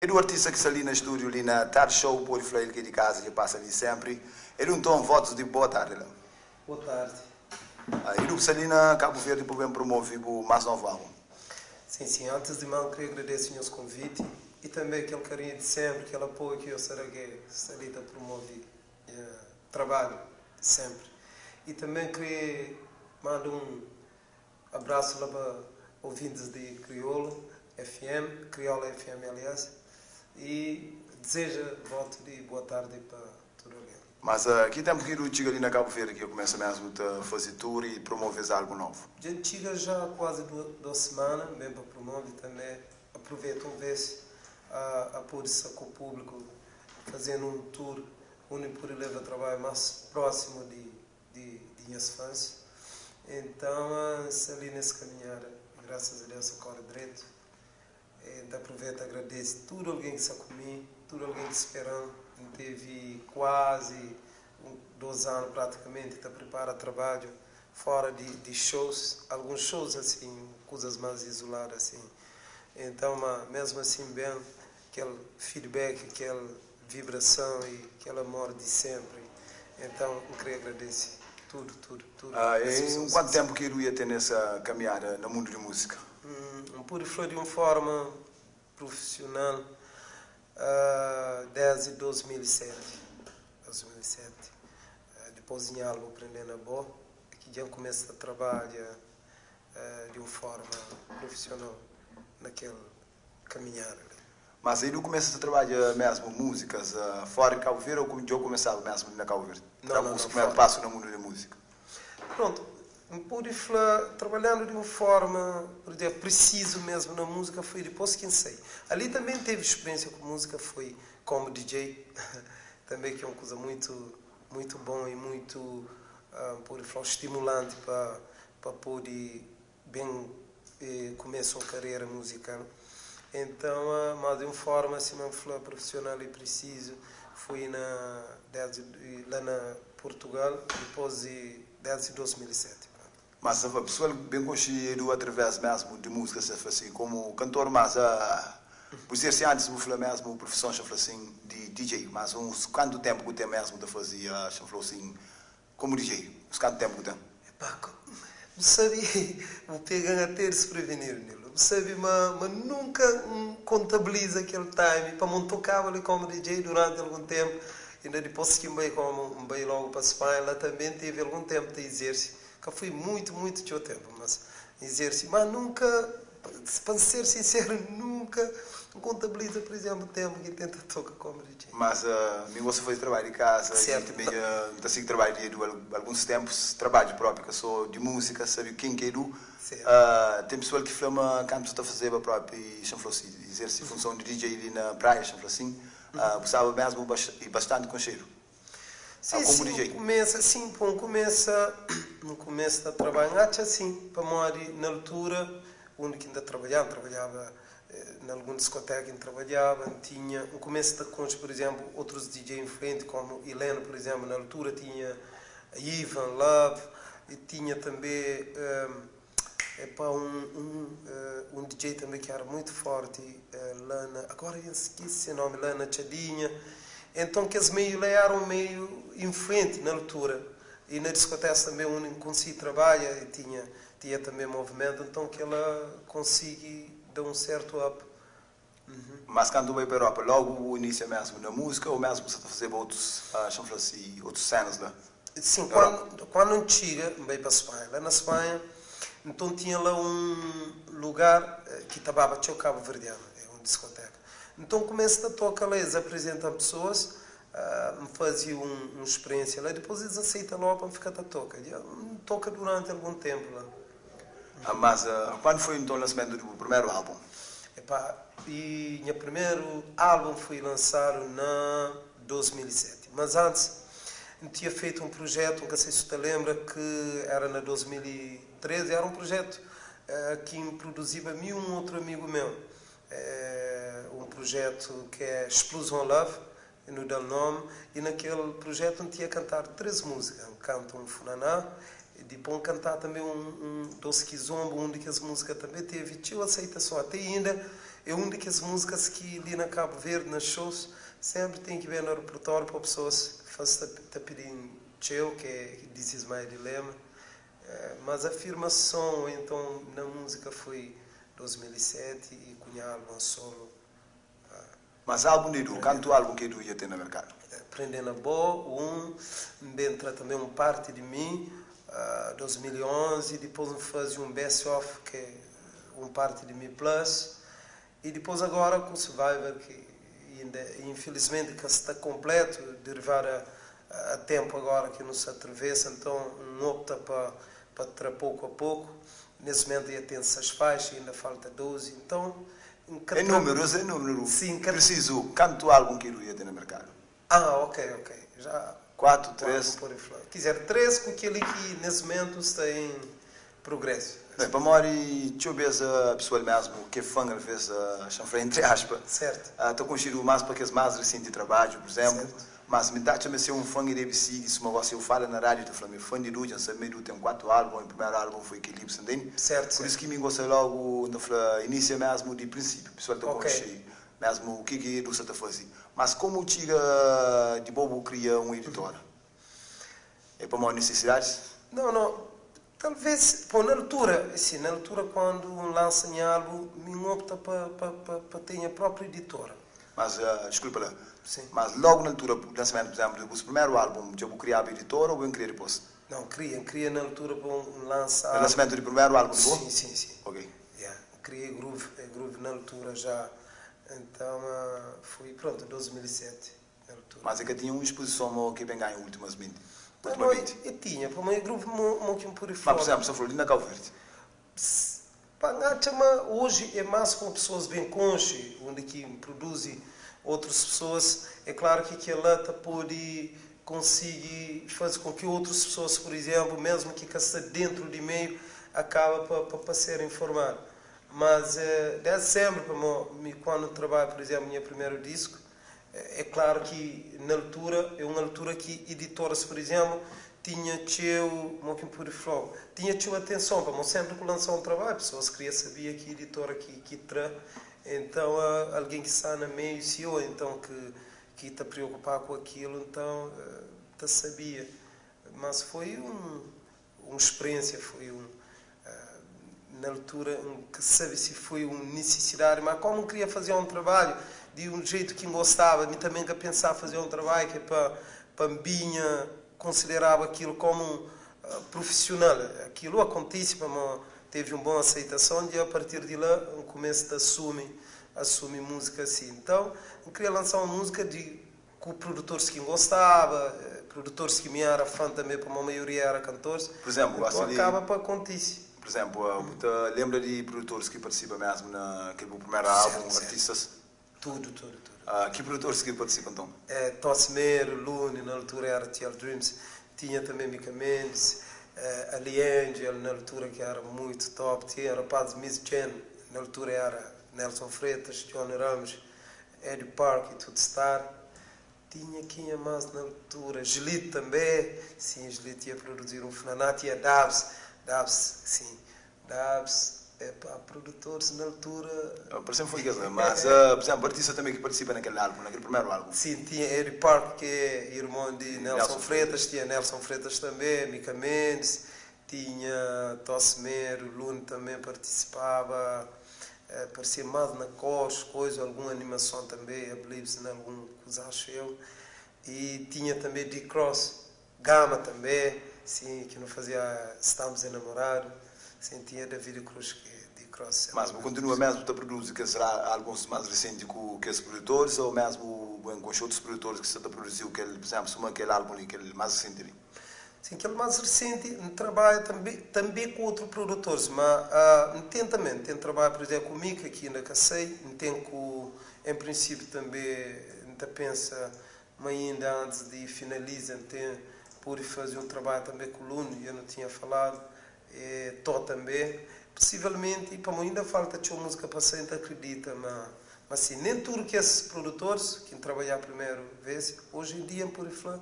Ele é o artista que está ali no estúdio, ali na tarde show, pode falar ele que é de casa, que passa ali sempre. Ele não toma votos de boa tarde lá. Boa tarde. Ele está ali na Cabo Verde para bem promover o mais novo álbum. Sim. Antes de mais, queria agradecer o convite e também aquele carinho de sempre, aquele apoio que eu serei a promover trabalho sempre. E também queria mandar um abraço lá para ouvintes de Crioulo FM, aliás, e desejo voto de boa tarde para todo mundo. Mas que tempo que ele chega ali na Cabo Verde que eu começo mesmo a fazer tour e promover algo novo? A gente chega já quase 2 semanas, mesmo para promover também. Aproveito uma vez a pôr isso com o público, fazendo um tour onde por levar trabalho mais próximo de minhas fãs. Então, se ali nesse caminhar, graças a Deus, eu corro direito. Então, aproveito e agradeço tudo alguém que está comigo, tudo alguém que esperando. Teve quase 2 anos praticamente, está preparando trabalho fora de shows, alguns shows assim, coisas mais isoladas assim. Então, mesmo assim, bem, aquele feedback, aquela vibração e aquele amor de sempre. Então, eu queria agradecer tudo. Em quanto tempo que ele ia ter nessa caminhada no mundo de música? Por foi de uma forma profissional desde 2007. Depois em algo aprendendo a boa, que já começa a trabalhar de uma forma profissional naquele caminhar. Mas aí ele começa a trabalhar mesmo músicas fora de Cabo Verde ou como eu começava mesmo na Cabo Verde? Não, o primeiro passo no mundo da música. Pronto, pude falar, trabalhando de uma forma, por exemplo, preciso mesmo na música foi depois que sei. Ali também teve experiência com música, foi como DJ, também que é uma coisa muito bom e muito, por falar, estimulante para poder bem começar uma carreira musical. Então, mas de uma forma assim, uma falar profissional e preciso, fui lá na Portugal, depois desde 2007. Mas a pessoa bem conhecida através mesmo de música, se assim, como cantor, mas por ser se antes vou falar mesmo profissão, se assim, de DJ, mas uns quanto tempo que tem mesmo de fazer, se falou assim, como DJ, uns quanto tempo que tem? Não sabia, vou pegar até desprevenir, Nilo. Não sabia, mas nunca contabiliza aquele time, para não tocar ali como DJ durante algum tempo. Ainda depois que eu logo para a Espanha, lá também teve algum tempo de exercício. Que foi muito tempo, mas exercício. Mas nunca, para ser sincero, nunca contabiliza, por exemplo, o tempo que tenta tocar como DJ. Mas você faz trabalho de casa, certo. E também assim, trabalho de alguns tempos, trabalho próprio, que sou de música, sabe quem que é do. Tem pessoal que filma quando está a fazer a própria exercício função de DJ ali na praia, assim, gostava mesmo e bastante com cheiro. Como DJ. Começa a trabalhar assim, para morar na altura, onde ainda trabalhava em alguma discoteca, trabalhava, tinha, no começo da concha, por exemplo, outros DJ em frente, como Helena, por exemplo, na altura tinha Ivan, Love, e tinha também um DJ também que era muito forte, Lana, agora eu esqueci o nome, Lana Chadinha. Então, que eles eram meio em frente na altura. E na discoteca também, onde consegui trabalhar, e tinha também movimento, então que ela consegue dar um certo up. Mas quando vai para a Europa, logo o início é mesmo na música ou mesmo você está a fazer outros cenas lá? Sim, quando chega, veio para a Espanha. Lá na Espanha, então tinha lá um lugar que estava a Cabo Verdeano, é uma discoteca. Então começa a tocar lá, eles apresentam pessoas, me faziam uma experiência lá, depois eles aceitam lá para ficar a tocar. Toca durante algum tempo lá. Mas quando foi então o lançamento do primeiro álbum? E meu primeiro álbum foi lançado em 2007. Mas antes, eu tinha feito um projeto, não sei se você lembra, que era em 2013, era um projeto que me produzia um outro amigo meu. Um projeto que é Explosão Love, no Del Nome, e naquele projeto eu tinha cantar 3 músicas. Canto um Funaná, E depois cantar também um Doce Kizombo, onde que as músicas também teve tinha aceitação. Até ainda é uma das músicas que ali na Cabo Verde, nas shows, sempre tem que ver no repertório para pessoas que fazem pedir tchau, que é This Is My Dilemma. Mas a afirmação, então, na música foi 2007 e cunha álbum solo. Mas álbum de Edu, canto álbum que Edu ia ter no mercado? Aprendendo a boa, entra também parte de mim, 2011, e depois fazia um best-of, que é parte de mim plus, e depois agora com o Survivor, que ainda, infelizmente que está completo, derivar a tempo agora que não se atravessa, então não opta para ter pouco a pouco. Nesse momento já tem 6 faixas, ainda falta 12, então... É números. Sim, preciso, canto álbum que Edu ia ter no mercado. Ok. Já 4, 3. Quiser 3, com aquele que nesse momento está em progresso. Bem, para mori, deixa eu ver a pessoa mesmo que é fã, às vezes, chanfre entre aspas. Certo. Estou com o mais para que as mais recentes de trabalho, por exemplo. Certo. Mas me dá ser um fã e deve seguir, se eu falo na rádio, eu falo, fã de Edu, já sei, Edu tem 4 álbuns, o primeiro álbum foi Equilíbrio, entende? Certo. Por isso que me gosta logo, no início mesmo, de princípio. O pessoal está com mesmo o que Edu está fazendo. Mas como o Tiga de Bobo cria uma editora? É para uma necessidade? Não. Talvez, na altura quando lança em álbum, me opta para ter a própria editora. Mas, desculpa lá. Sim. Mas logo na altura do lançamento, por exemplo, do primeiro álbum, já vou criar a editora ou vou criar depois? Não, cria na altura para lançar... O lançamento do primeiro álbum, não? Sim. Ok. Criei Groove na altura já. Então, foi, 2007, na altura. Mas é que tinha uma exposição que vem ganhar ultimamente. Eu tinha, para mim, Groove muito por fora. Mas, por exemplo, se eu for ali na Cabo Verde? Hoje é mais com pessoas bem conscientes, onde que produzem outras pessoas. É claro que aquela pode conseguir fazer com que outras pessoas, por exemplo, mesmo que está dentro de meio, acaba para ser informado. Mas desde sempre, quando trabalho, por exemplo, no meu primeiro disco, é claro que na altura, é uma altura que editoras, por exemplo, tinha atenção, para sempre que lançar um trabalho, pessoas queriam saber que editora que terá. Então, alguém que está no meio, se eu, então, que está preocupado com aquilo, então, sabia. Mas foi uma experiência, na altura, que sabe se foi uma necessidade, mas como queria fazer um trabalho de um jeito que gostava, eu também que pensava fazer um trabalho que é para mim, considerava aquilo como profissional. Aquilo acontece, teve uma boa aceitação e a partir de lá eu começo a assumir música assim. Então, eu queria lançar uma música com produtores que gostava, produtores que me eram fã também, para a maioria eram cantores. Por exemplo, então acaba para acontecer. Por exemplo, lembra de produtores que participam mesmo naquele primeiro álbum, artistas? Tudo. Que produtores que participam então? Tosmero, Lune, na altura era TL Dreams, tinha também Mika Mendes, Ali Angel, na altura que era muito top, tinha rapaz Miss Jen, na altura era Nelson Freitas, Johnny Ramos, Eddie Park e tudo Star. Tinha quem mais na altura, Gelite também, sim, Gelite ia produzir um Fnaná, tinha Dabs, produtores na altura... Parece que foi isso, mas, por exemplo, artista também que participa naquele álbum, naquele primeiro álbum. Sim, tinha Eddie Park, que é irmão de Nelson Freitas, tinha Nelson Freitas também, Mika Mendes, tinha Tosmero, Lune também participava, parecia mais na cores, alguma animação também, a Beliefs em algum coisa, acho eu. E tinha também D-Cross, Gama também, sim, que não fazia Estamos Enamorados. Sim, tinha David Cruz, que é D-Cross. Mas continua mesmo a produzir, que será alguns mais recentes que os produtores, ou mesmo com outros produtores que você produziu, por exemplo, aquele álbum ali, aquele mais recente ali? Sim, aquele mais recente, trabalha também com outros produtores, mas tem trabalho, por exemplo, com o Mika, que ainda casei, tem com, em princípio também, pensa, mas ainda antes de finalizar, por fazer um trabalho também com o Lune, eu não tinha falado, Tó também, possivelmente, para mim ainda falta uma música para sair, acredita, mas assim, nem tudo que esses produtores, que trabalhar a primeira vez, hoje em dia, por falar,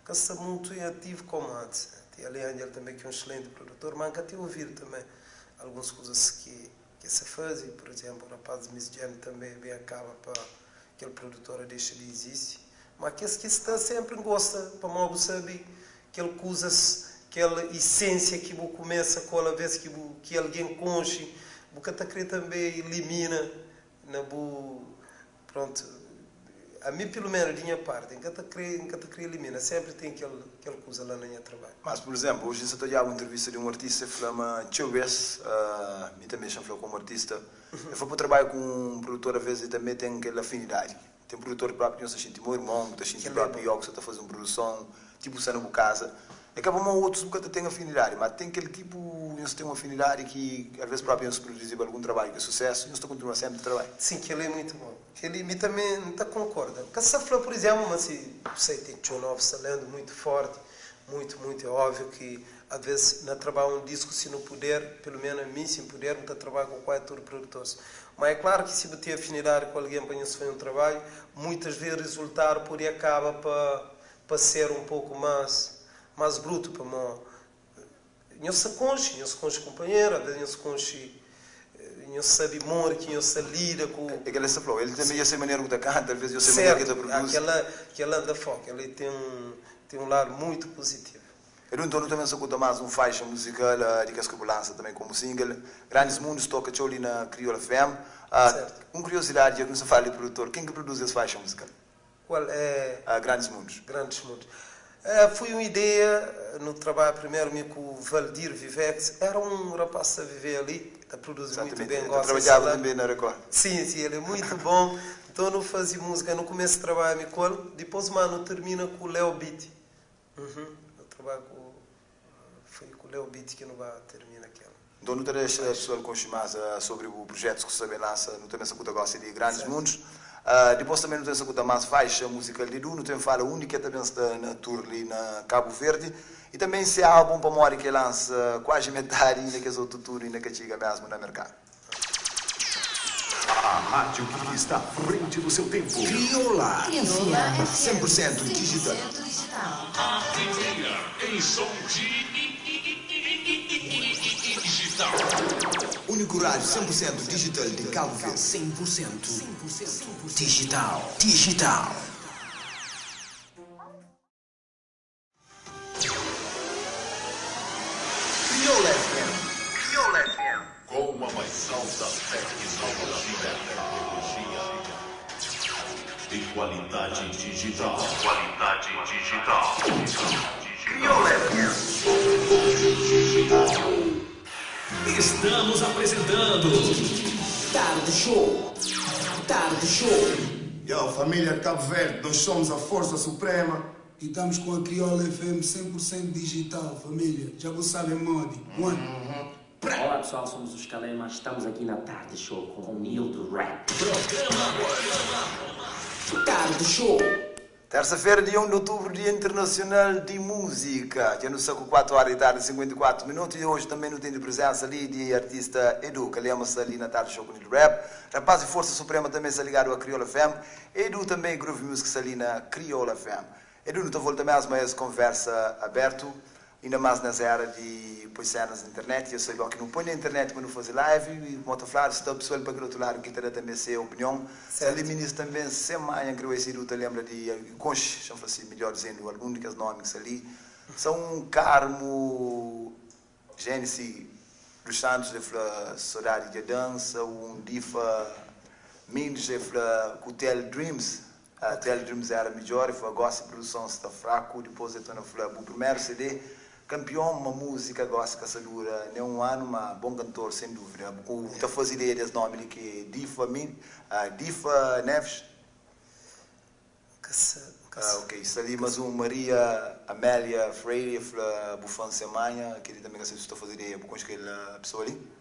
que está muito ativo como antes. Tem ali Angel também, que é um excelente produtor, mas nunca te ouvir também algumas coisas que se fazem. Por exemplo, o rapaz de Miss Jenny também bem acaba para aquele produtor deixa de existir. Mas que está sempre gosta, para mal saber, aquele coisas, aquela essência que começa com a vez que alguém conche, o que também elimina, na pronto. A mim, pelo menos, da minha parte, em que te elimina, sempre tem aquela coisa lá no meu trabalho. Mas, por exemplo, hoje você está uma entrevista de um artista que chama Chubes, e também falou como artista. Eu fui para o trabalho com um produtor, às vezes, e também tem aquela afinidade. Tem um produtor próprio que não se sente meu irmão, que se sente próprio, que está fazendo produção, tipo, você não casa. Acaba uma outros que tem afinidade, mas tem aquele tipo, eles têm uma afinidade que às vezes próprio eles produzem algum trabalho que é sucesso e eles continuam sempre a trabalhar. Sim, que ele é muito bom. Ele também não concorda. Porque se fala, por exemplo, mas sei, tem John Novo salendo muito forte, muito óbvio que às vezes na trabalho um disco se não puder, pelo menos a mim, se não puder, não está trabalho com quase todos os produtores. Mas é claro que se bater afinidade com alguém para isso foi um trabalho, muitas vezes resultar por aí acaba para ser um pouco mais bruto para mim. Eu se conche companheiro, às vezes eu se conche, eu sabe humor, que eu se lida com... É que ele se falou, ele também ia ser maneiro que canta, às vezes eu sei maneiro que ele produz. Aquela anda foco, ele tem um lado muito positivo. E no entorno também se escuta mais um faixa musical de que lança também como single. Grandes Mundos toca ali na Crioula FM. Uma curiosidade, já que não se fala de produtor, quem que produz essa faixa musical? Qual é? Grandes Mundos. Grandes Mundos. Foi uma ideia no trabalho primeiro com o Valdir Vivex. Era um rapaz a viver ali, a produzir muito bem. Eu trabalhava também na Record. Sim, ele é muito bom. Então eu fazia música no começo do trabalho com ele, depois mano termina com o Leo Beat. Eu trabalho foi com o Leo Beat que não vai terminar aquela. Então não terás a pessoa conhecer mais sobre o projeto que você também lança, não também se gosta de Grandes certo. Mundos. Depois também não tem se mais faixa musical de não tem fala única também está na tour ali na Cabo Verde e também se há álbum para Mori que lança quase metade ainda que é outro tour ainda que chega mesmo no mercado. A rádio que está à frente do seu tempo. Crioula FM 100% digital. A primeira em som digital. Único rádio 100% digital de Cabo Verde. 100% digital. Crioula FM. Com a mais alta tecnologia e qualidade digital. Crioula FM. Estamos apresentando Tarde Show. Yo, família de Cabo Verde, nós somos a Força Suprema. E estamos com a Crioula FM 100% digital, família. Já você sabe, Modi. Olá pessoal, somos os Calemas, estamos aqui na Tarde Show com o Neil do Rap. Tarde Show. Terça-feira, dia 1 de outubro, Dia Internacional de Música. Já no saco 4 horas e tarde, 54 minutos. E hoje também não tem de presença ali de artista Edu, que lemos ali na Tarde Show com o Rap. Rapaz e Força Suprema também se ligado a Crioula FM. Edu também, Groove Music ali na Crioula FM. Edu, não estou voltando mais uma vez conversa aberto. Ainda mais nessa área de pôr cenas na internet. Eu sei que não põe na internet quando fazer live. E como eu falar, se está o pessoal para aquele outro lado que terá também ser opinião. Se ali ministro também, se mais que eu sei, lembra de Conche, chama assim, melhor dizendo, alguns dos nomes ali. São um Carmo, Gênesis dos Santos, de Saudade de Dança, um Difa Mendes, de Hotel Dreams. A Hotel Dreams era melhor, e foi a gosta de produção está fraco. Depois eu estou no primeiro CD. Campeão, uma música, gosta que essa dura nem um ano, mas bom cantor, sem dúvida. Está fazendo ideia desse nome ali, que é Difa Neves. Ok, isso ali, mas Maria Amélia Freire, Bufan Semanha, que ele também está fazendo ideia, porque acho que a pessoa ali.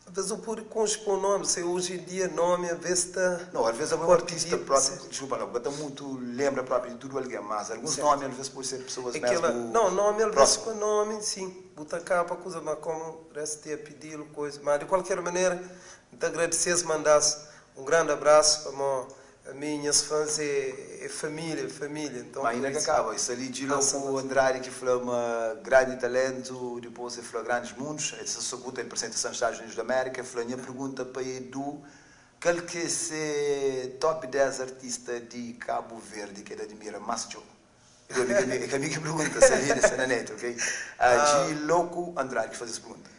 Às vezes eu pude conspor nome, se hoje em dia nome, às vezes está... Não, às vezes é um artista próprio, desculpa não, porque muito lembra próprio de tudo alguém, mas alguns nomes às vezes podem ser pessoas mesmo... Não, nome às vezes com nome, sim, botar capa, coisa, mas como parece ter pedido, coisa, mas de qualquer maneira, te agradecer se mandasse um grande abraço para A minhas fãs é família. Então, Mas ainda que acaba, isso ali de louco o Andrade que foi um grande talento, depois ele foi grandes mundos, essa sacuta ele apresentação nos Estados Unidos da América, foi a minha pergunta para Edu, qual que é o top 10 artistas de Cabo Verde que ele admira mais? É que a minha pergunta, se é na net, ok? De louco Andrade que faz essa pergunta.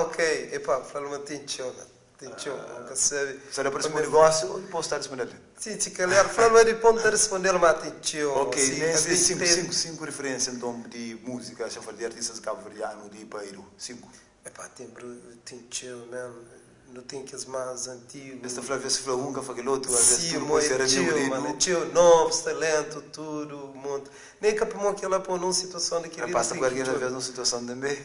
Ok. Epá, fala-me atenção, nunca sabe. Se era para responder negócio, ou posso estar respondendo? Sim, se calhar, fala-me de ponto de responder, mas atenção. Ok, sim, cinco referências então de música, se eu for de artistas cabo-verdianos, de Paíro, 5. Epá, tem mesmo. Não tem que as mais antigos. Esta Flávia se falou um, que foi aquele outro, às vezes Sim, tudo pode ser tio, novos, talento, tudo, monte. Nem que para que ela põe numa situação daquele. Passa com alguém às vezes numa situação também.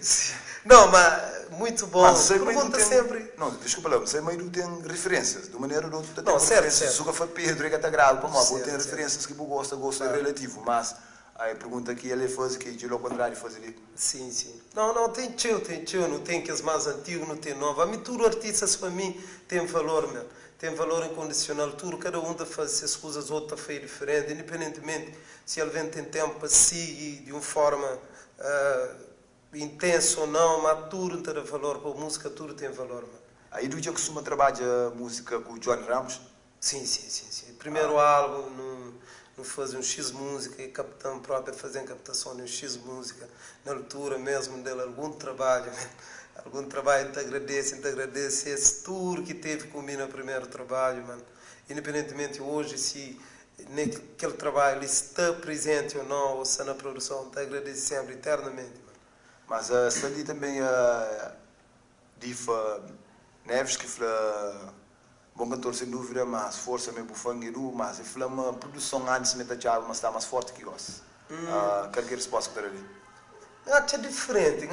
Não, mas muito bom. Mas pergunta sempre. Não, desculpa lá, você meio tem referências, de maneira ou de outra. Não, certo. Se o foi Pedro, é que está grave, para nós, tem referências que você gosta é relativo, mas a pergunta que ele faz, que de logo contrário faz ali. Sim. Não, tem tio, não tem que as mais antigos, não tem novo. A mim, tudo artistas para mim tem valor, meu. Tem valor incondicional, tudo, cada um da faz as coisas, outra faz diferente, independentemente se ele tem tempo para seguir de uma forma intensa ou não, mas tudo tem valor, para a música tudo tem valor, meu. Aí do dia que costuma trabalhar música com o Johnny Ramos? Sim. Primeiro álbum, não fazia um X música e captão próprio fazendo captação de um X música na altura mesmo dele algum trabalho te agradece esse tour que teve comigo no primeiro trabalho, mano. Independentemente hoje se naquele trabalho ele está presente ou não ou se na produção te agradece sempre eternamente, mano. Mas está ali também a Difa Neves que foi bom cantor sem dúvida, mas força meio bufangueiro, mas ele falou uma produção antes de meter mas está mais forte que gosta. Qualquer resposta para ali. Acho diferente.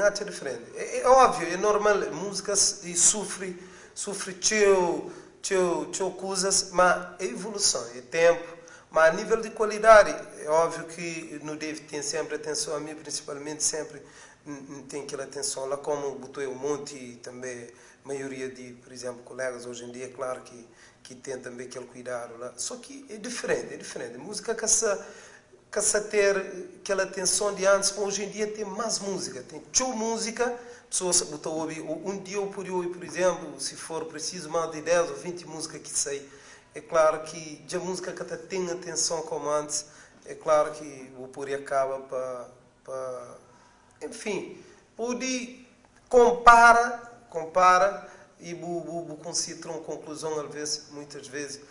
É óbvio, é normal, música e sofre coisas, mas é evolução, é tempo. Mas a nível de qualidade, é óbvio que não deve ter sempre atenção a mim, principalmente sempre tem aquela atenção lá como botou um monte e também a maioria de, por exemplo, colegas hoje em dia, é claro que tem também aquele cuidado lá. Só que é diferente. A música que se ter aquela atenção de antes, hoje em dia tem mais música, tem música, pessoas botam ouvir um dia ou por exemplo, se for preciso mais de 10 ou 20 músicas que sei. É claro que a música que até tem atenção como antes, é claro que o Puri acaba para enfim, pode compara e considera uma conclusão muitas vezes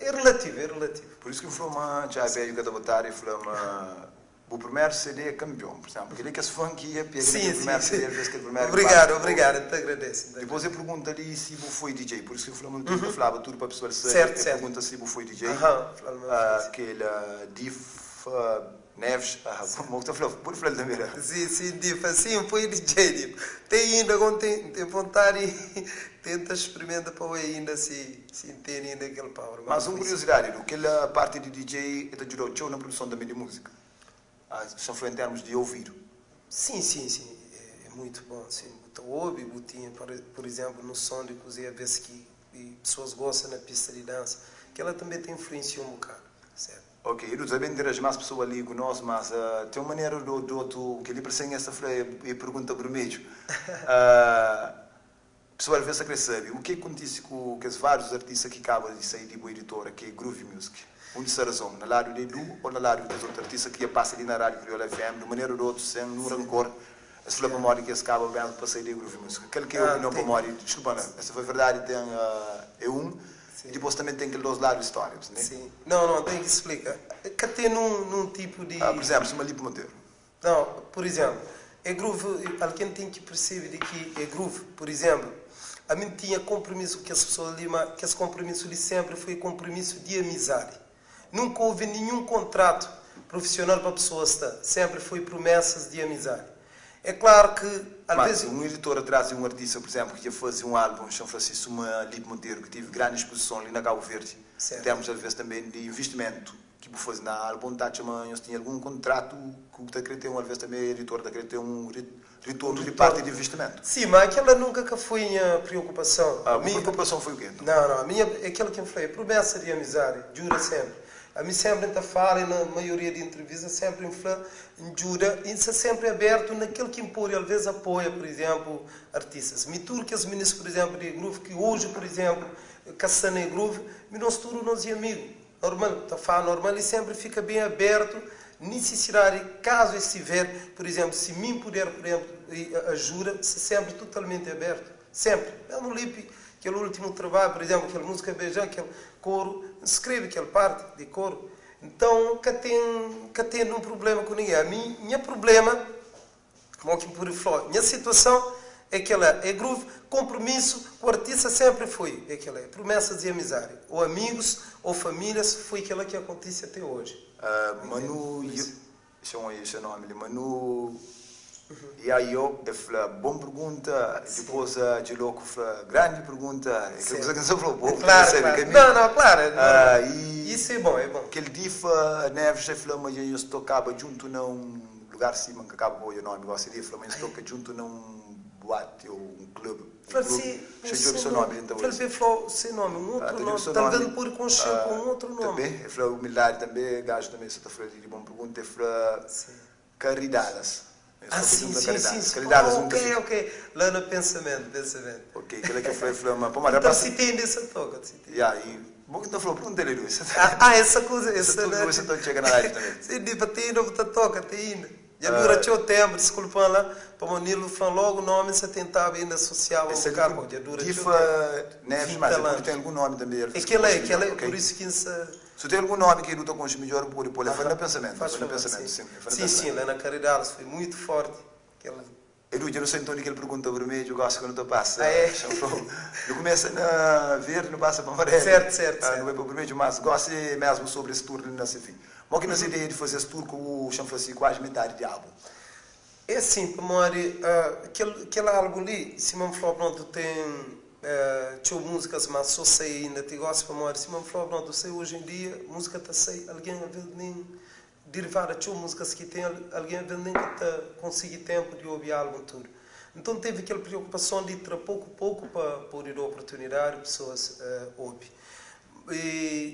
é relativo. Por isso que o Flama já veio cada botar e Flama o primeiro CD é campeão, por exemplo, aquele que é funk ia pegar o primeiro CD, fez que o primeiro. Obrigado, te agradeço. Depois eu pergunto ali se você foi DJ, por isso que o Flama não falava tudo para a pessoa saber. Certo. Pergunta se você foi DJ, aquele Diff Neves, como você falou, por falar também. Sim, Diff, sim, foi DJ, tem ainda, tem vontade e tenta experimentar para ainda se entende ainda aquele power. Mas uma curiosidade, aquela parte de DJ te ajudou na produção também de música? Só foi em termos de ouvir? Sim, é muito bom, sim. Ouve, botinha, por exemplo, no som de cozinha, a vezes que pessoas gostam na pista de dança, que ela também tem influência um bocado, certo? Ok, eu também interage mais pessoas ali com nós, mas tem uma maneira do outro, que ele persegue essa freia e pergunta por meio. Pessoal, vê se quer saber, o que acontece com os vários artistas que acabam de sair de boa editora, que é Groove Music? Onde se razão? Na lado de Edu ou na lado dos outros artistas que passam ali na Rádio Crioula FM, de maneira ou de outra, sem um rancor, se for memória que acaba bem para sair de Groove Music. Aquele que é a opinião para memória, desculpa, não, essa foi verdade, tem e depois também tem aqueles dois lados históricos, né? Sim. Não, tem que explicar. Que tem num tipo de... por exemplo, se uma Lipo Monteiro. Não, por exemplo, é groove, alguém tem que perceber de que é groove, por exemplo, a mim tinha compromisso que as pessoas ali, que esse compromisso ali sempre foi compromisso de amizade. Nunca houve nenhum contrato profissional para a pessoa estar. Sempre foi promessas de amizade. É claro que, às vezes... um editor traz um artista, por exemplo, que ia fazer um álbum em São Francisco, uma Lipo Monteiro, que tive grande exposição ali na Cabo Verde, certo. Em termos, às vezes, também de investimento que vou fazer na álbum, tá chamando, tem algum contrato que está querendo ter uma vez também, editor, está querendo ter um retorno de parte de investimento. Sim, mas aquela nunca que foi minha preocupação. A minha preocupação foi o quê? Então? Não, a minha, aquela que eu falei, promessa de amizade, jura sempre. A mim sempre está fala, na maioria de entrevistas, sempre jura, e isso é sempre aberto naquilo que impõe, às vezes apoia, por exemplo, artistas. Me tur que os meninos, por exemplo, de groove, que hoje, por exemplo, caçando em groove, me não se turam nós e amigos. Normal, está fala normal e sempre fica bem aberto, necessidade, caso estiver, por exemplo, se mim puder, por exemplo, ajuda, se sempre totalmente aberto. Sempre. Eu no Lipe, aquele último trabalho, por exemplo, aquela música beijão, aquele coro, escreve aquela parte de coro. Então, que tem um problema com ninguém. A minha problema, como que por falar, minha situação é que ela é groove, compromisso, o artista sempre foi aquela, promessas de amizade. Ou amigos, ou famílias, foi aquela que acontece até hoje. Manu, chama aí o nome, Manu, e aí eu, boa pergunta, depois de louco, grande pergunta, aquilo que você falou, bom, claro, claro. Claro. Isso é bom. Aquele difa, Neves, já falou, mas eu tocava junto num lugar cima, que acaba o nome, gosto de falar, mas toca junto num boate ou um clube. Cheio de seu nome, então. Ele falou sem nome, um outro nome, talvez por conchego com um outro nome. Também, ele falou humildade também, gajo também, você está falando de bom pergunta, ele falou caridadas. Sim. Ok. Lá no pensamento. Ok, aquilo que foi, mas pô, mas então se tem dessa toca, e aí, bom que não falou, pergunta ele, Luís. Essa coisa, essa não. Você está chegando na live também. Sim, de bater não toca, tem ainda. Já durante o tempo, desculpa lá, para o Nilo falou logo o nome, você tentava ainda associar o carro. Difa Neves, mas ele tem algum nome também. Aquela é, por isso que se tem algum nome que luta com o melhor por ele foi no pensamento. Sim, lá na Caridade foi muito forte. Eu não sei então que ele pergunta vermelho, eu gosto quando eu passo. Eu começo a verde, não passa para amarelo. Certo. Não é para vermelho, mas gosto mesmo sobre esse turno nesse fim. Mas que nós ideia de fazer esse tour com o Chanfassi quase metade de álbum? É assim, Mori, aquele álbum ali, se me falar, pronto, tem tinha músicas, mas só sei ainda, te gosto, Mori, se me falar, pronto, sei hoje em dia, música está sei, alguém a ver nem derivada, tinha músicas que tem, alguém a ver nem que está conseguir tempo de ouvir álbum tudo. Então teve aquela preocupação de ir pouco para poder oportunidade, pessoas ouvir.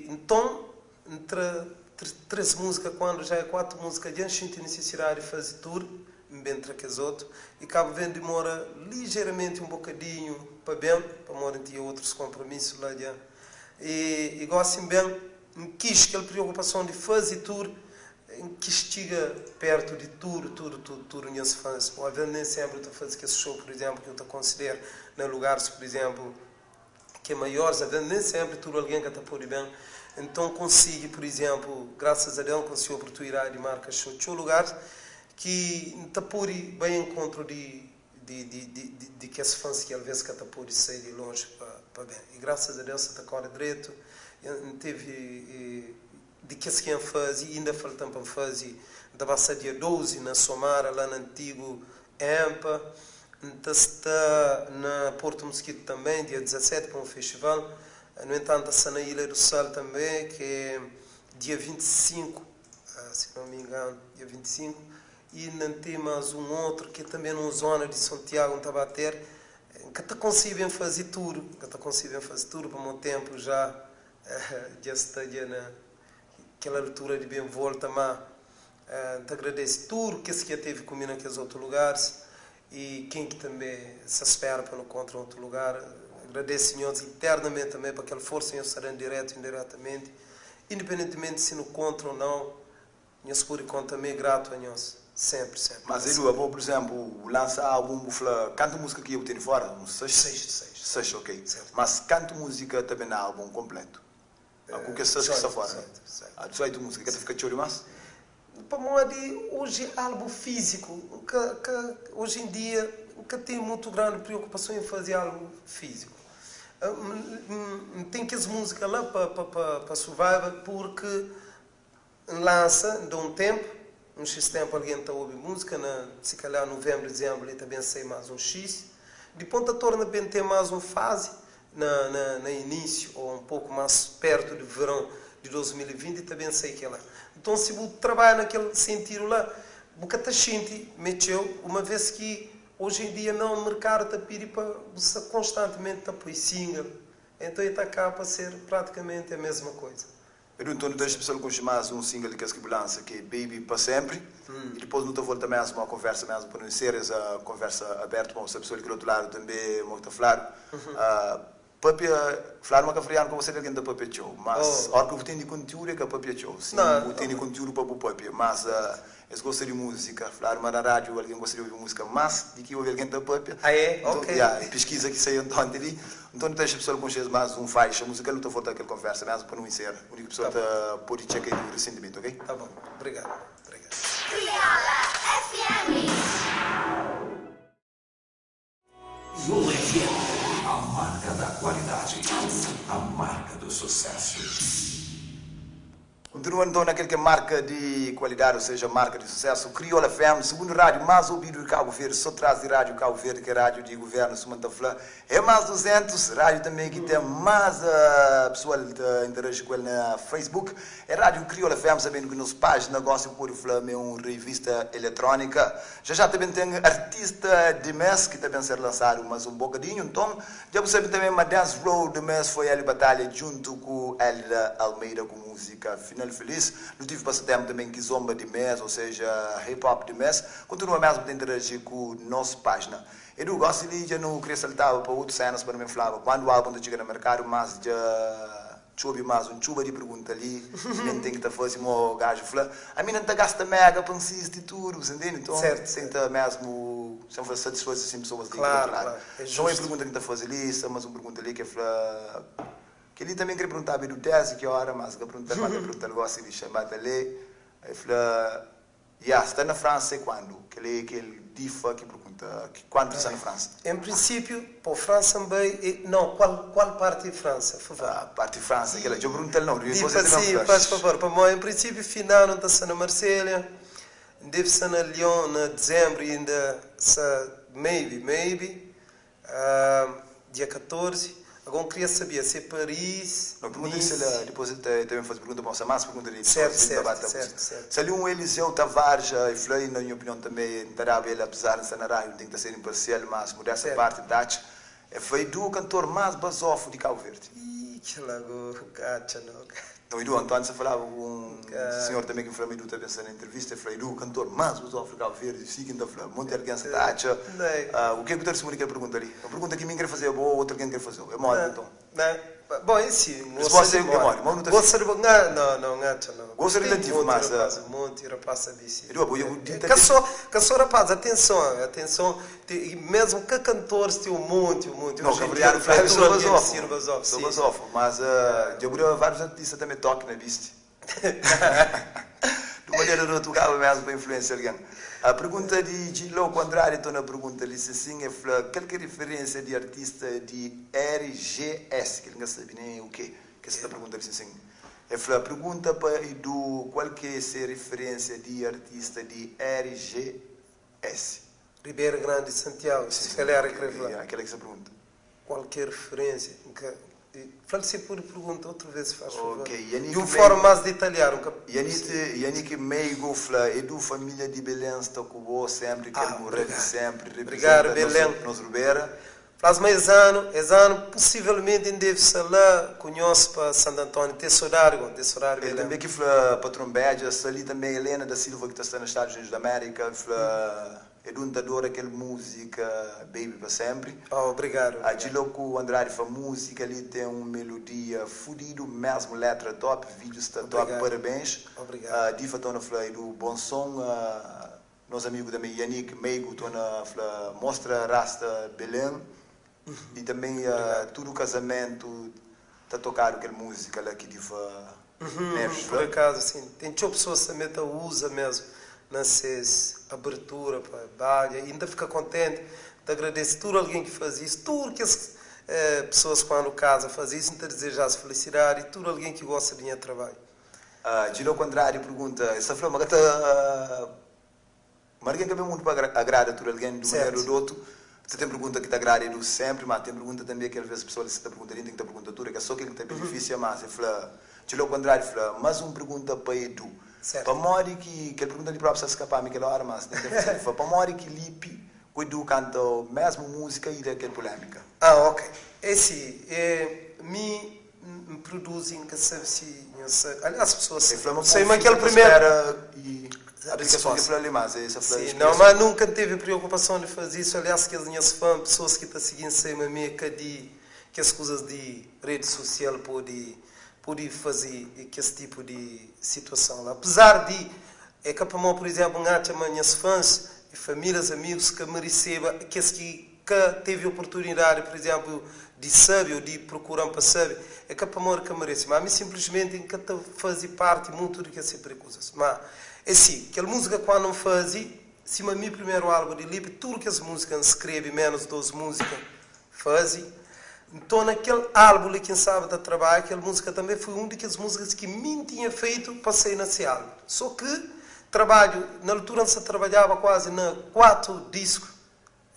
Então, entre 3 músicas, quando já é 4 músicas, já a gente necessidade de fazer tudo, bem entre as outras, e Cabo Verde demora ligeiramente um bocadinho para bem, para morar ter outros compromissos lá já. E gosto bem, quis aquela preocupação de fazer tudo, que estiga perto de tudo minhas fãs. Ou às vezes nem sempre eu faço esse show, por exemplo, que eu considero em lugares, por exemplo, que é maiores, às vezes nem sempre tudo alguém que está por bem. Então consigo, por exemplo, graças a Deus, consigo a oportunidade de marcar show de lugares que está por bem encontro de que as fãs que às vezes que está por sair de longe para bem. E graças a Deus está agora direito. Teve de que se faz e ainda faltam para fazer da basta dia 12 na Somara, lá no antigo EMPA. Está na Porto Mosquito também, dia 17 para um festival. No entanto, está na Ilha do Sal também, que é dia 25, se não me engano, dia 25. E não tem mais um outro, que é também numa zona de Santiago, em Tabater, que está conseguindo fazer tudo. Para o meu tempo já está naquela altura de bem volta, mas te agradeço tudo que se teve comigo naqueles outros lugares e quem que também se espera para não encontrar outro lugar. Agradeço, senhores, eternamente também para aquela força que estarem direto e indiretamente, independentemente se não contra ou não, nós por enquanto também é grato a nós, sempre. Mas ele, por exemplo, lança álbum, canta música que eu tenho fora, uns 6, ok. Certo. Mas canta música também no álbum completo. Com que 6 que está fora? Certo. 18 música, que fica choro mais? Para mim, hoje álbum físico, que hoje em dia, que tem muito grande preocupação em fazer álbum físico. Tem que as músicas lá para Survivor, porque lança de um tempo, um X tempo alguém está a ouvir música, se calhar novembro, dezembro, ele também sai mais um X. De ponta torna bem ter mais uma fase, na início, ou um pouco mais perto do verão, de 2020 também sei que lá. Então, se você trabalha naquele sentido lá, você está sentindo, meteu, uma vez que hoje em dia não o mercado está pedindo para você constantemente apoiar single, então está acaba para ser praticamente a mesma coisa. Eu então deixo pessoal com mais um single que é lança que é Baby para sempre e depois não volta mesmo uma conversa mesmo para não ser essa conversa aberta com essa pessoa que do outro lado também muito falar. Papi, falar uma cafriana com você alguém da papi show, mas a hora que eu tenho conteúdo é que a papi show. Sim, eu tenho conteúdo para o papi, mas eu gosto de música, falar uma na rádio, alguém gosta de ouvir música, mas de que ouvir alguém da papi. Ah, é? Então, Ok. pesquisa que saiu então ali, então deixa a pessoa com mais um faixa, a música não está voltando aquela conversa, mesmo para não ser, a única pessoa está pode checar aí o sentimento, ok? Tá bom, obrigado. Zoom FM, a marca da qualidade, a marca do sucesso. Continuando então naquele que é marca de qualidade, ou seja, marca de sucesso, Crioula FM, segundo rádio mais ouvido de Cabo Verde, só traz de rádio Cabo Verde, que é rádio de governo, Sumantafla, é mais 200, rádio também que tem mais pessoal que interage com ele na Facebook, é rádio Crioula FM, sabendo que nos páginas negócio por falar é uma revista eletrônica, já também tem artista de mês, que também ser lançado mais um bocadinho, então, já você também uma Dance Road de mês, foi ele batalha junto com Elida Almeida, com música final feliz. No tive passatempo também que zomba de mês, ou seja, hip hop de mês. Continua mesmo a interagir com a nossa página. Eu gosto de já não queria saltar para outras cenas para me falar. Quando o álbum chega no mercado, mas já chove mais um chuva de pergunta ali. Nem tem que estar fazendo o gajo falar. A mim não está gasta mega para insistir e tudo, você entende? Então, senta mesmo, sempre satisfazer assim pessoas de claro, outro lado. claro. Não é pergunta que está fazendo ali, mas uma pergunta ali que é falar. Que ele também queria perguntar bem do 10 que hora, mas que pergunta quando pergunta negócio de chamar ali, aí falou, está na França quando? Que ele difa que pergunta quando está na França? Em princípio, para a França também, não, qual parte de França, por favor? A parte de França, que eu pergunto não, Tipo assim, faz favor, para mim, em princípio, final não está na Marselha, deve ser na Lyon, na dezembro ainda, maybe, dia 14. Agora eu queria saber se é Paris. Não, pergunta se ele depois também faz pergunta para você, mas pergunta ali. Certo. Se ali Eliseu Tavares, e falei, na minha opinião também, terá ele, apesar de estar na rádio, tem que ser imparcial, mas por essa parte, Tati, foi do cantor mais basófilo de Cabo Verde. Ih, que lago, gacha, não. Então, Edu, Antônio, você falava com um senhor também que falou, Edu, está pensando na entrevista, eu falei, Edu, cantor mais basófilo de Cabo Verde, sim, que está falando, monte de alguém, Tati. O que é que eu estou que pergunta ali? A pergunta que mim quer fazer é boa, outra quem quer fazer. É moda, então. Bom, é sim. Você demora, mas não está assim. Não, gacha, não. Gosto relativo, mas... Muito rapaz, disse. Edu, eu Caçou, rapaz, atenção, mesmo que cantores tem um monte. Não, Gabriel, eu sou basófilo, mas eu vários artistas também tocam na vista. De maneira não tocava mesmo para influenciar alguém. A pergunta de Louco Andrade, então na pergunta ali, assim, é qual que é a referência de artista de RGS, que ele não sabe nem o que essa pergunta ali, assim. É a pergunta para Edu, qual que é a referência de artista de RGS? Ribeira Grande, Santiago, se calhar aquela que se pergunta. Qualquer referência. Fale-se por pergunta, outra vez faz favor. De uma Yannick forma mais detalhada. Yannick Meigo, Edu, família de Belém, está com você sempre, quer morrer sempre. Obrigado, Belém. Nos Ribeira. Faz mais ano, possivelmente deve ser lá, conheço para Santo Antônio, tesourário, Ele também que foi patrão Bédias, ali também Helena da Silva, que está nos Estados Unidos da América, Edu adora aquela música Baby para sempre. Obrigado. A Diloco Andrade faz música, ali tem uma melodia fodido, mesmo letra top, vídeo está top, parabéns. Obrigado. Difa Tona Edu, bom som. Nosso amigo também Yannick Meigo, Tona mostra Rasta Belém. E também todo o casamento está tocado aquela música lá que difa. Por acaso, assim, tem pessoas que também usa mesmo nessas abertura para baile, ainda fica contente, te agradeço tudo alguém que faz isso, tudo que as pessoas quando casa fazem isso, te desejar felicidade e tudo alguém que gosta de minha trabalho. Gilo Contrário pergunta, essa flor, mas alguém que é muito agrada tudo alguém do maneiro do outro. Você tem pergunta que te agrada do sempre, mas tem pergunta também que às vezes as pessoas se perguntam, tem que te perguntar tudo, que é só que tem benefício, mas é flor. ao contrário, mas uma pergunta para Edu. Certo. Para Mori que ele pergunta de próprio se escapar, me aquela hora, mas para Mori que lipe, o Edu canta mesmo música e daquela polêmica. Ok. Esse me produzem que sabe se aliás as pessoas sei mas aquele primeiro e aplicações de flor mais essa flor. Sim, não, mas nunca teve preocupação de fazer isso. Aliás, que as minhas fãs, pessoas que estão seguindo sei me que as coisas de rede social pode fazer que esse tipo de situação. Apesar de é que para mim, por exemplo, minhas fãs e famílias, amigos que me recebam, que teve oportunidade, por exemplo, de saber ou de procurar para saber, é que para mim que merece. Mas a mim simplesmente que fazer parte muito de que se coisas. Mas é assim, aquela música quando não fazia, se o meu primeiro álbum de Lipe, tudo que as músicas escreve, menos 12 músicas, fazia. Então, naquele álbum, quem sabe da trabalho, aquela música também foi uma das músicas que me tinha feito para sair nesse álbum. Só que trabalho, na altura se trabalhava quase na 4 discos,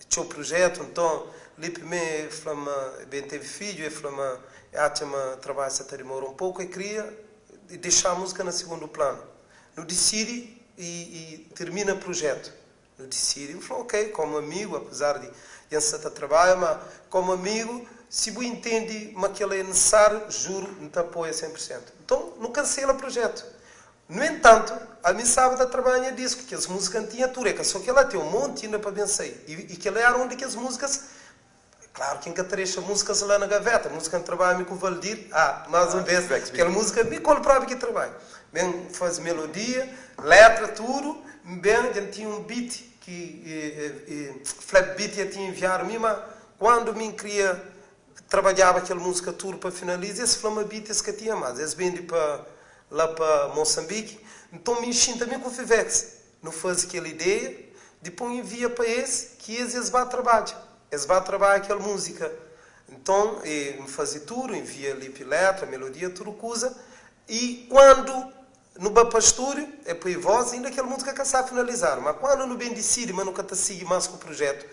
tinha o projeto, então, Lipe me flama, bem teve filho, e flama, trabalho se demora um pouco, e queria deixar a música no segundo plano. No decidi e termina o projeto. No decidi, eu falei, ok, como amigo, apesar de estar a trabalhar, mas como amigo, se você entende mas que ele é necessário, juro, não te apoia 100%. Então, não cancela o projeto. No entanto, a mim sabe da trabalho disco, que as músicas não tinham tureca, só que ela tem um monte ainda para vencer. E que ela era onde que as músicas, claro que encaterecha músicas lá na gaveta, música que trabalha com o Valdir, mais uma vez, aquela música me comprava que trabalho. Bem, faz melodia, letra, tudo, bem, já tinha um beat, que flap beat já tinha enviado a mim, mas quando me queria, trabalhava aquela música tudo para finalizar, esse flama beat esse que tinha mais, esse vende lá para Moçambique, então me enchi também com o Fivex, não faz aquela ideia, depois envia para esse, que eles vão trabalhar, aquela música, então, me fazia tudo, envia ali letra, melodia, tudo coisa, e quando no Bapastúrio, é para a voz, ainda aquela música que está a finalizar. Mas quando no bem decide, mas nunca te sigue mais com o projeto,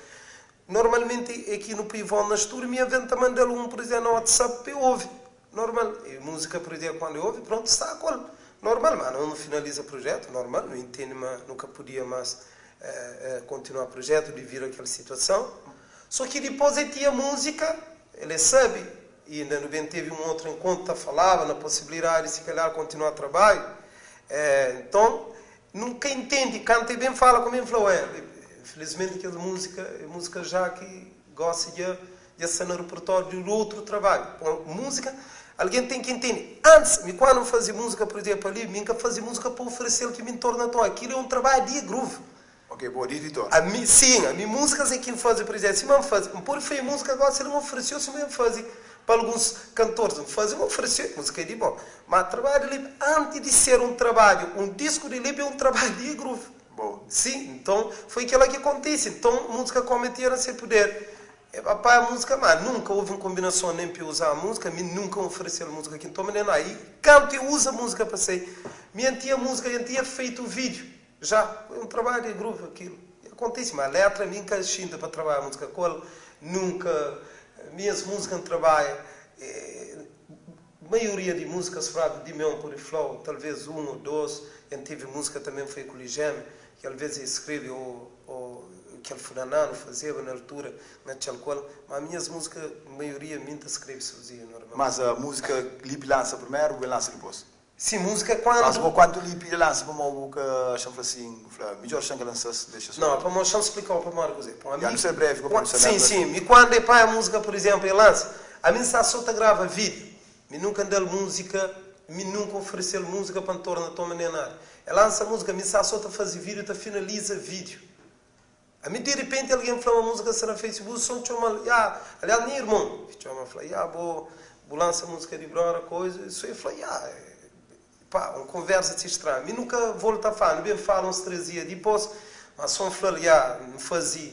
normalmente aqui no Pivon, na Estúdio, me aventa mandar por exemplo, no WhatsApp, para eu ouvir. Normal. E música, por exemplo, quando eu ouve, pronto, está a cola. Normal, mas não finaliza o projeto, normal, não entende, mas nunca podia mais continuar o projeto, de vir aquela situação. Só que depois ele tinha música, ele sabe, e ainda no bem teve um outro encontro, falava na possibilidade de se calhar continuar o trabalho. Então, nunca entende, canta e bem fala como ele falou, infelizmente aquela música é música já que gosta de ser no repertório de outro trabalho. Música, alguém tem que entender. Antes, quando eu fazia música, por exemplo, ali, nunca fazia música para oferecer o que me torna tão. Aquilo é um trabalho de groove. Ok, bom, editor. Sim, a minha música é quem faz, por exemplo, se me faz, por feio música agora, se ele me ofereceu, se me faz. Para alguns cantores, me ofereceu música de bom. Mas trabalho de Lipe, antes de ser um trabalho, um disco de Lipe é um trabalho de groove. Bom. Sim, então foi aquilo que acontece. Então, música cometida sem poder. A música, mas nunca houve uma combinação nem para usar a música, me nunca ofereceram música aqui. Então, menina, aí, canto e usa a música para sair. Minha tia música, minha tia feito o vídeo. Já, foi um trabalho de groove aquilo. Acontece, mas a letra, minha cachinta para trabalhar a música cola, nunca. Minhas músicas trabalham, maioria de músicas faladas de meu por flow, talvez um ou dois, eu tive música também foi com o Ligeme, que às vezes escreve que ele fulano fazia na altura, naquela coisa, mas minhas músicas, a maioria, minta escreve sozinha, normalmente. Mas a música Lipe lança primeiro ou lança depois? Sim, música quando... Mas quando Lipe lança para uma boca, chama assim, melhor chama que lançasse, deixa só. Não, para mim, deixa eu explicar para Marcos. Já não sei breve, sim, e quando é para a música, por exemplo, ele lança, a mim só grava vídeo, me nunca dá música, me nunca ofereceu música para tornar toma nem nada. Ele lança a música, me só fazer vídeo, finaliza vídeo. A mim, de repente, alguém fala uma música será Facebook, só chama, aliás, meu irmão, chama, fala, vou lançar a música de brora, coisa, isso aí, fala, uma conversa assim estranha. Eu nunca volto a falar, bem falam uns 3 dias depois, mas só falar, não fazia,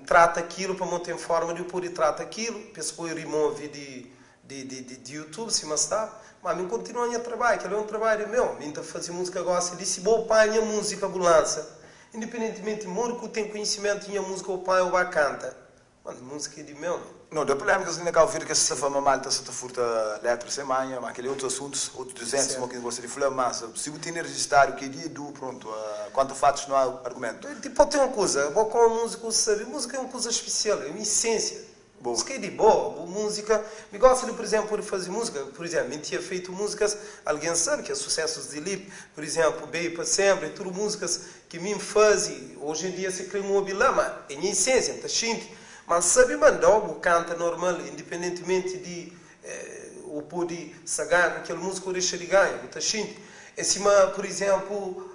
trata aquilo para manter em forma de eu poder tratar aquilo, penso que eu remove de YouTube, se mas está, mas eu continuo a trabalhar, que é um trabalho meu, eu fazer música agora, se disse, vou pai a música lança, independentemente de que eu tenho conhecimento em música, o pai ou a canta, mas música é de meu, Não, da polêmica que ainda ouvir que essa fama malta se furta letras semana, mas aquele outros assuntos, outros 200, como que você de falar, mas se você tem registrado que dia do pronto, quanto fatos não há argumento. Tipo, tem uma coisa, vou com a música, sabe, música é uma coisa especial, é uma essência. Boa. Música é de boa, música, me gosta de, por exemplo, de fazer música, por exemplo, eu tinha feito músicas, alguém sabe que é sucessos de Lip, por exemplo, Bem para Sempre, tudo músicas que me fazem, hoje em dia se cria um obilama, é em essência, tá xinte, mas sabe mandar o canta normal, independentemente de o pode sagar, aquele músico deixa de ganhar, tá xinte, em cima, por exemplo,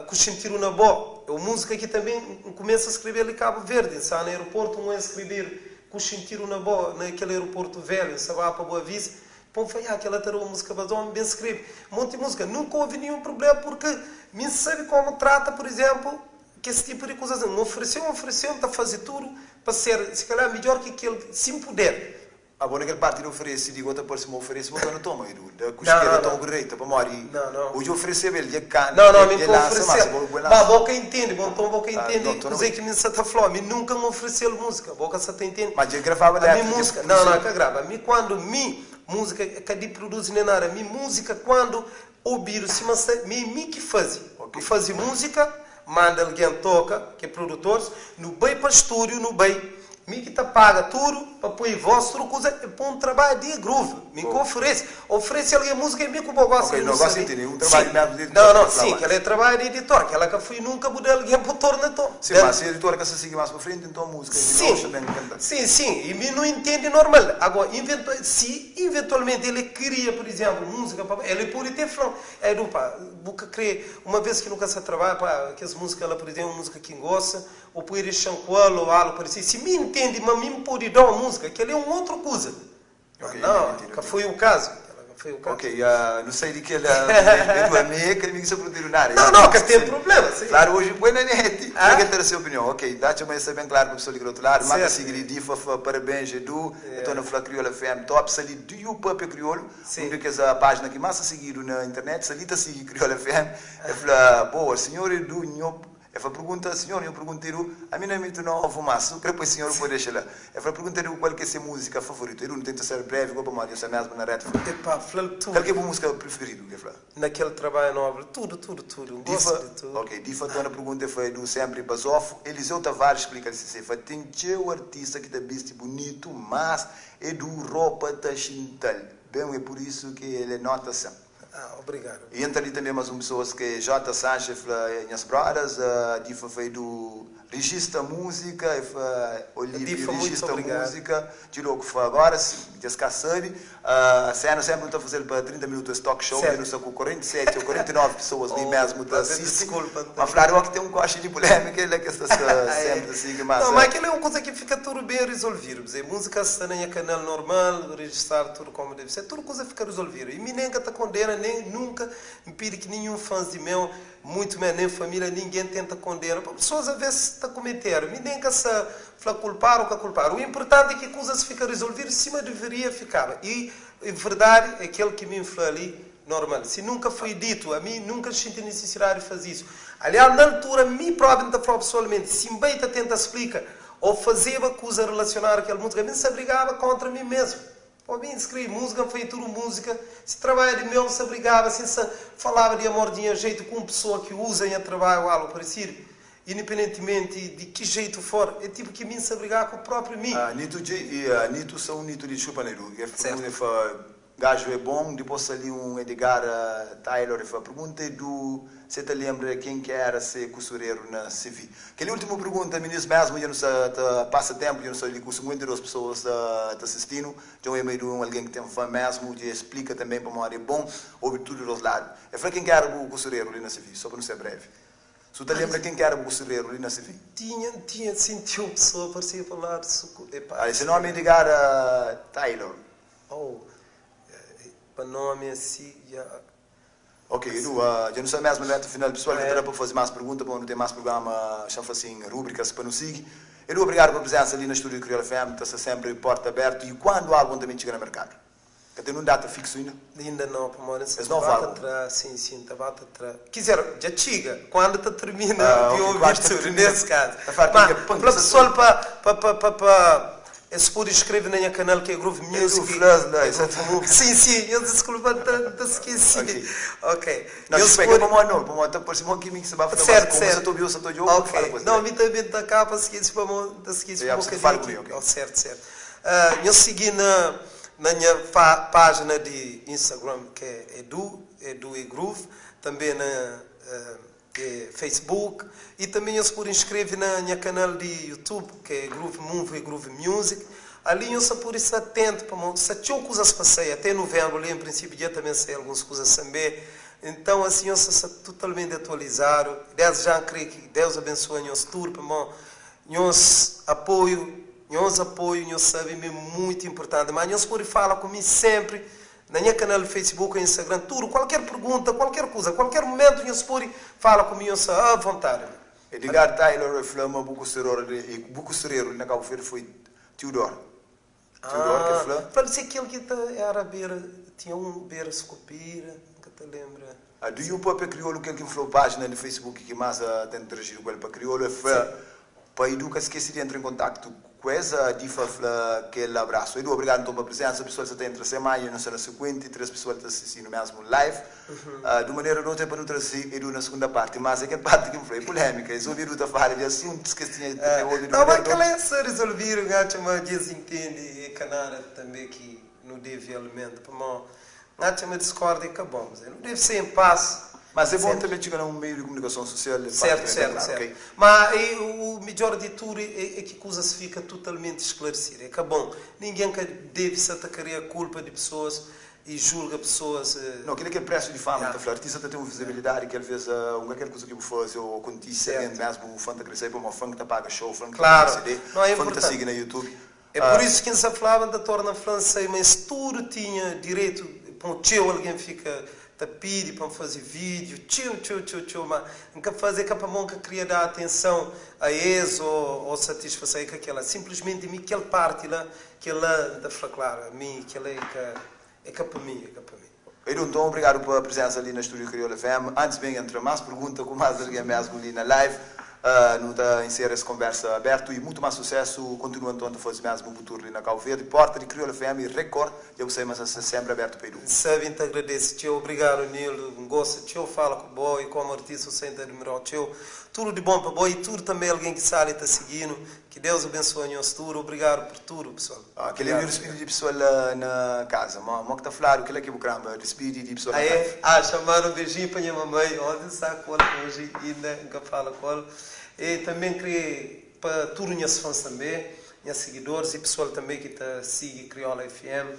com sentir na boa, é uma música que também começa a escrever em Cabo Verde, está no aeroporto, um é escrever com sentir na boa, naquele aeroporto velho, Sabá para Boa Vista, pô, foi aquela tarô música, mas homem bem escreve, monte de música, nunca houve nenhum problema, porque me sabe como trata, por exemplo, que esse tipo de coisas, me ofereceu, está a fazer tudo, para ser, se calhar, melhor que aquele, se puder. Bom, naquele parte não oferece, digo, outra pessoa me oferece, mas eu não tomo, da cosqueira tão greita, para morrer. Não. Hoje oferecer ele, ele canta, Não, me ele lança, oferecer. mas Boca entende, boca entende, não, dizer que me sata flor, me nunca me ofereceu música, boca sata entende. Mas eu gravava a minha música, não, que grava. Me quando me música que de produz nem nada, me música quando ouvir se me que faz. Okay. Faz música, manda alguém toca, que é produtores, no bem para estúdio, no bem me que te paga tudo, para pôr voz, tudo coisa, é para um trabalho de groove. Me que oferece alguém música e me que o gosto. Ok, não gosto de entender, um trabalho mesmo de editor. Não, sim, que ela é trabalho de editor, que ela que foi nunca mudou alguém para tornar tom. Sim, mas se a editora que se siga mais para frente, então a música, sim, e me não entende normal. Agora, se eventualmente ele cria, por exemplo, música, ele pode ter falado, boca crer, uma vez que nunca se trabalha, que as músicas, ela, por exemplo, uma música que gosta, ou por ir chancoalo ou algo parecido, se me entende, mas me pode dar uma música, que ele é uma outra coisa. Okay, não, que foi o caso. Ok, não sei de que ele é meio que ele me perguntou nada. Não, que tem problema. Sim. Claro, hoje põe na net. Como é que a sua opinião? Ok, dá-te uma bem claro para a pessoa do outro lado. Manda seguir difa, parabéns, Edu. Estou na Fla Crioula FM Top. Se ali do Papo Crioulo, onde que essa página que mais a seguir na internet, se ali está seguir Crioula FM, é fala, boa, senhor Edu, ela pergunta, senhor, eu perguntei, a mim não é muito novo, mas eu creio que o senhor pode deixar lá. Ela pergunta qual que é a sua música favorita. Eu não tento ser breve, como para essa mesma na rede. Qual que é a música preferida? Naquele trabalho nobre, tudo. Difa, de tudo. Ok, Difa, a pergunta foi do sempre Basofo. Eliseu Tavares explica se tem o artista que está vestido bonito, mas é do roupa da chintal. Bem, é por isso que ele nota sempre. Obrigado. E entra ali também mais uma pessoa que J. Sanchez, minhas brothers, Difa foi do Regista Música, Olívio Regista Música, tirou que foi agora, descansando. Cena sempre não está fazendo para 30 minutos de talk show, eu não sei com 47 ou 49 pessoas ali mesmo que assistem. Mas claro que tem um coche de polêmica, ele é que está sempre assim. Não, mas aquilo é uma coisa que fica tudo bem resolvido. Música está em canal normal, registrar tudo como deve ser, tudo coisa fica resolvida. E me nem está condena, nem nunca me pede que nenhum fã de meu, muito menos nem família, ninguém tenta condenar. Pessoas às vezes está cometendo, me nem que se culpar ou que culpar. O importante é que a coisa se fica resolvida, cima deveria ficar. E em verdade, aquele que me influi ali, normal. Se nunca foi dito, a mim nunca senti necessidade de fazer isso. Aliás, na altura, me próprio não falo pessoalmente, se bem tenta explicar ou fazer uma coisa relacionada àquela música, a mim se abrigava contra mim mesmo. Para mim, escrevi música, foi tudo música. Se trabalha de meu, se abrigava, se falava de amor de jeito com uma pessoa que usa em trabalho ou algo parecido, independentemente de que jeito for, é tipo que mim se abrigar com o próprio mim. Nito são Nito de Chupaneiro. Gajo é bom, depois ali um Edgar Taylor, pergunta do você te lembra quem que era ser costureiro na CV? Aquela última pergunta, ministro mesmo, eu não sei, passa tempo, eu não sei, com 52 pessoas assistindo, então é meio alguém que tem fã mesmo, que explica também para uma área bom, ouve tudo dos lados. Eu falei quem que era o costureiro ali na CV, só para não ser breve. Você te lembra quem que era o costureiro ali na CV? Tinha sentido uma pessoa, parecia falar de suco. Esse nome é Edgar Taylor. Para nome assim, Ok, Edu, já não sei mesmo na final pessoal, que terá para fazer mais perguntas, para não ter mais programa, chama assim, rubricas para nos seguir. Edu, obrigado pela presença ali na Estúdio Crioula FM, está sempre porta aberta. E quando algo também chega no mercado? Que tem um data fixo ainda? Ainda não, para morrer. Mas não falo? Sim, estava atrás. Quiser, já chega, quando está termina de ouvir tudo, nesse caso. Mas, para o pessoal, Eles podem escrever na minha canal que é Groove Music. Sim, eu desculpa, te esqueci. Ok. Não, Eles espera, podem... para uma por cima que me se vai fazer Certo. ok. Não, me também está cá para seguir para fala comigo, ok. Certo. Eu segui na minha página de Instagram, que é Edu e Groove, também na Facebook, e também eu se podem inscrever na minha canal de YouTube, que é Groove Movie e Groove Music. Ali eu só por estar atento, se tinha coisas para sair, até novembro, ali em princípio já também sei algumas coisas também. Então assim eu sou totalmente atualizado. Desde já creio que Deus abençoe nós tudo, nós apoio, nós sabemos é muito importante, mas nós podem falar comigo sempre na minha canal de Facebook ou Instagram, tudo, qualquer pergunta, qualquer coisa, qualquer momento nós podem falar comigo à vontade. Edgar Taylor flama buco serero na Cabo Verde foi Teodoro. Teodoro que flama. Parece aquele que era beira, tinha beira escopira, nunca te lembra. Do you pop crioulo que falou página no Facebook que mais tem interagido com ele para crioulo para educar esqueci de entrar em contato com essa difa aquele abraço. Edu, obrigado então pela presença, pessoas que estão entre a semana, não sei na sequente, 3 pessoas que estão assistindo mesmo live. De maneira não tem para não trazer Edu na segunda parte, mas aquela parte que foi polêmica, eles ouviram da fala de assuntos que tinha não, mas aquela é só resolver, mas desentende e canara também que não deve alimento, porque não discorda e acabamos, não deve ser em paz. Mas é bom também chegar a um meio de comunicação social. Certo. Okay? Mas o melhor de tudo é que a coisa se fica totalmente esclarecida. É que é bom. Ninguém deve se atacar a culpa de pessoas e julga pessoas. Não, aquele que é preço de fama, o artista tem uma visibilidade que às vezes qualquer coisa que eu faço, eu acontece mesmo, o fã está crescendo, o fã está paga show, o fã está CD, o fã está seguindo no YouTube. É por isso que eles falavam da torna francesa, mas tudo tinha direito, alguém fica... pede para fazer vídeo, mas nunca fazer que para queria dar atenção a eles ou satisfazer com aquela. Simplesmente aquela parte lá, que ela está claro, a mim, que ela é para mim. Edu, então, obrigado pela presença ali na Estúdio Crioulo FM. Antes bem, entre mais perguntas, com mais alguém mesmo ali na live, não está encerrar essa conversa aberta e muito mais sucesso. Continua então a fazer mesmo o futuro ali na Cabo Verde. Porta de Crioulo FM e Record, eu sei, mas é sempre aberto para Edu. Sabem, te agradeço, tio. Obrigado, Nilo. Gosto, tio. Fala com o boy, como artista, eu sempre admiro, tio. Tudo de bom para o boy e tudo também alguém que sabe está seguindo. Que Deus abençoe nós tudo. Obrigado por tudo, pessoal. Aquele é o espírito de pessoa lá na casa. Mas que está a falar, o que é que é o cramba? O espírito de pessoa na casa. Chamaram um beijinho para minha mamãe. Ontem está com ela hoje ainda nunca fala com ela. E também queria para todos os meus fãs também, meus seguidores e pessoal também que está seguindo Criolla FM.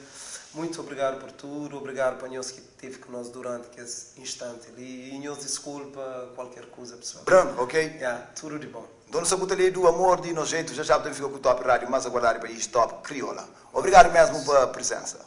Muito obrigado por tudo, obrigado para nós que esteve com nós durante esse instante ali. E nos desculpa qualquer coisa, pessoal. Branco, ok? Tudo de bom. Dono Sabuta ali do amor de nojento, já também ficou com o Top Rádio, mas aguardar para isso, Top Criolla. Obrigado mesmo pela presença.